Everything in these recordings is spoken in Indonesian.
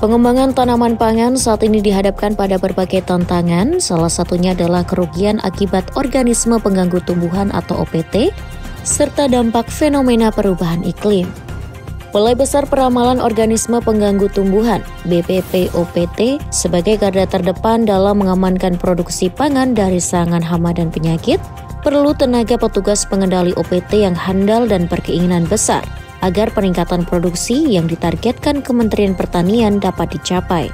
Pengembangan tanaman pangan saat ini dihadapkan pada berbagai tantangan, salah satunya adalah kerugian akibat organisme pengganggu tumbuhan atau OPT, serta dampak fenomena perubahan iklim. Balai Besar Peramalan Organisme Pengganggu Tumbuhan (BPPOPT) sebagai garda terdepan dalam mengamankan produksi pangan dari serangan hama dan penyakit, perlu tenaga petugas pengendali OPT yang handal dan berkeinginan besar agar peningkatan produksi yang ditargetkan Kementerian Pertanian dapat dicapai.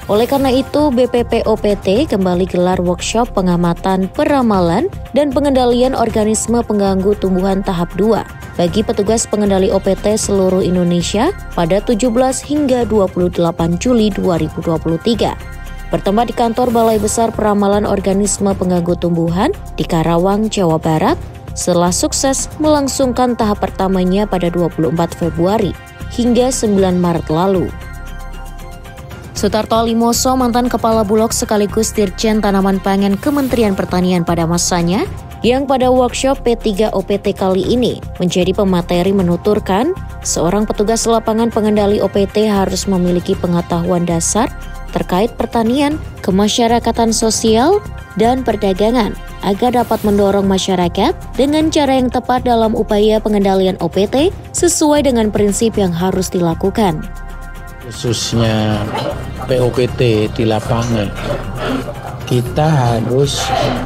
Oleh karena itu, BPPOPT kembali gelar workshop pengamatan peramalan dan pengendalian organisme pengganggu tumbuhan tahap 2 bagi petugas pengendali OPT seluruh Indonesia pada 17 hingga 28 Juli 2023. Bertempat di kantor Balai Besar Peramalan Organisme Pengganggu Tumbuhan di Karawang, Jawa Barat, setelah sukses melangsungkan tahap pertamanya pada 24 Februari hingga 9 Maret lalu. Sutarto Alimoso, mantan Kepala Bulog sekaligus Dirjen Tanaman Pangan Kementerian Pertanian pada masanya, yang pada workshop P3 OPT kali ini menjadi pemateri menuturkan, seorang petugas lapangan pengendali OPT harus memiliki pengetahuan dasar terkait pertanian, kemasyarakatan sosial, dan perdagangan agar dapat mendorong masyarakat dengan cara yang tepat dalam upaya pengendalian OPT sesuai dengan prinsip yang harus dilakukan. Khususnya POPT di lapangan, kita harus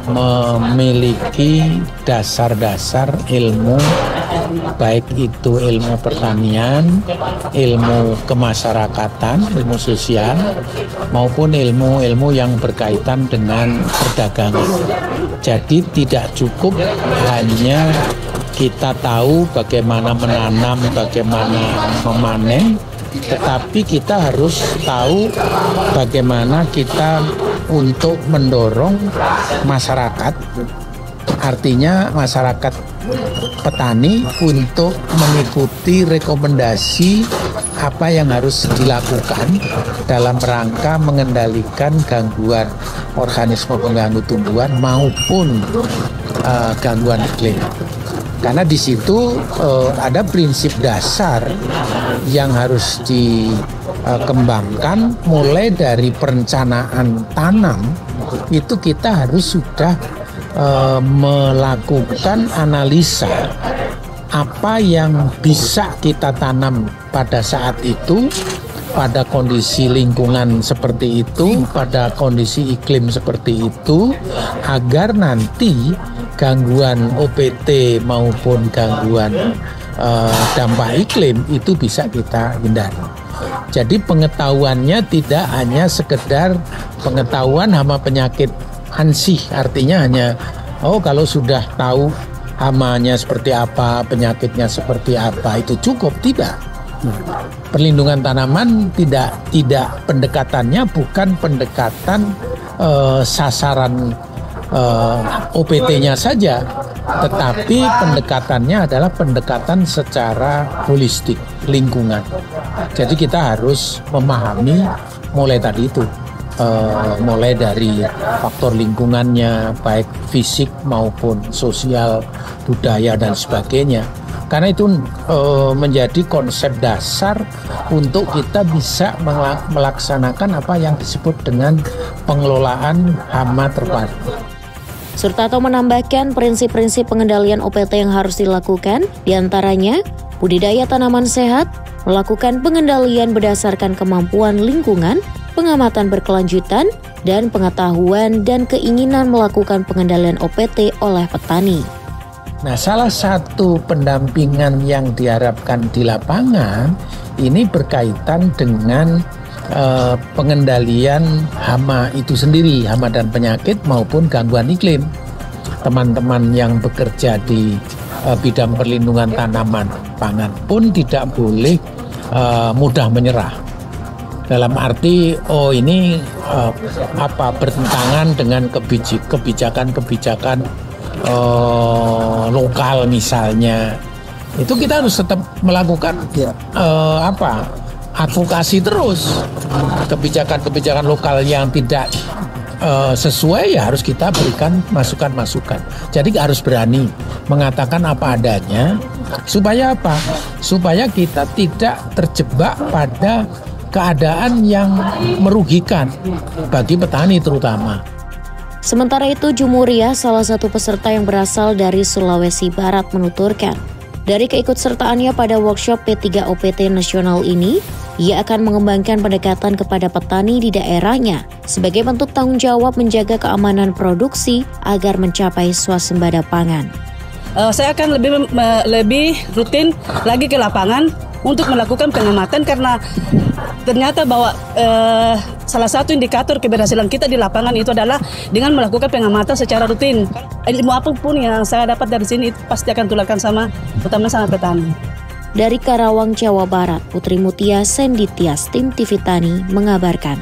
memiliki dasar-dasar ilmu, baik itu ilmu pertanian, ilmu kemasyarakatan, ilmu sosial, maupun ilmu-ilmu yang berkaitan dengan perdagangan. Jadi tidak cukup hanya kita tahu bagaimana menanam, bagaimana memanen, tetapi kita harus tahu bagaimana kita untuk mendorong masyarakat, artinya masyarakat petani untuk mengikuti rekomendasi apa yang harus dilakukan dalam rangka mengendalikan gangguan organisme pengganggu tumbuhan maupun gangguan iklim. Karena di situ ada prinsip dasar yang harus dikembangkan, mulai dari perencanaan tanam itu kita harus sudah melakukan analisa apa yang bisa kita tanam pada saat itu, pada kondisi lingkungan seperti itu, pada kondisi iklim seperti itu, agar nanti gangguan OPT maupun gangguan dampak iklim itu bisa kita hindari. Jadi pengetahuannya tidak hanya sekedar pengetahuan hama penyakit ansih, artinya hanya kalau sudah tahu hamanya seperti apa, penyakitnya seperti apa, itu cukup, tidak. Perlindungan tanaman tidak pendekatannya bukan pendekatan sasaran OPT-nya saja, tetapi pendekatannya adalah pendekatan secara holistik, lingkungan. Jadi kita harus memahami mulai tadi itu, mulai dari faktor lingkungannya, baik fisik maupun sosial, budaya dan sebagainya. Karena itu menjadi konsep dasar untuk kita bisa melaksanakan apa yang disebut dengan pengelolaan hama terpadu. Sutarto menambahkan prinsip-prinsip pengendalian OPT yang harus dilakukan, diantaranya budidaya tanaman sehat, melakukan pengendalian berdasarkan kemampuan lingkungan, pengamatan berkelanjutan, dan pengetahuan dan keinginan melakukan pengendalian OPT oleh petani. Nah, salah satu pendampingan yang diharapkan di lapangan ini berkaitan dengan pengendalian hama itu sendiri, hama dan penyakit maupun gangguan iklim. Teman-teman yang bekerja di bidang perlindungan tanaman pangan pun tidak boleh mudah menyerah. Dalam arti ini bertentangan dengan kebijakan-kebijakan lokal misalnya, itu kita harus tetap melakukan advokasi terus. Kebijakan-kebijakan lokal yang tidak sesuai ya harus kita berikan masukan-masukan. Jadi harus berani mengatakan apa adanya, supaya apa? Supaya kita tidak terjebak pada keadaan yang merugikan bagi petani terutama. Sementara itu, Jumuria, salah satu peserta yang berasal dari Sulawesi Barat, menuturkan, dari keikutsertaannya pada workshop P3 OPT nasional ini, ia akan mengembangkan pendekatan kepada petani di daerahnya sebagai bentuk tanggung jawab menjaga keamanan produksi agar mencapai swasembada pangan. Saya akan lebih rutin lagi ke lapangan untuk melakukan pengamatan karena ternyata bahwa salah satu indikator keberhasilan kita di lapangan itu adalah dengan melakukan pengamatan secara rutin. Ilmu apapun yang saya dapat dari sini pasti akan tularkan terutama sama petani. Dari Karawang, Jawa Barat, Putri Mutia Senditias, Tim TV Tani mengabarkan.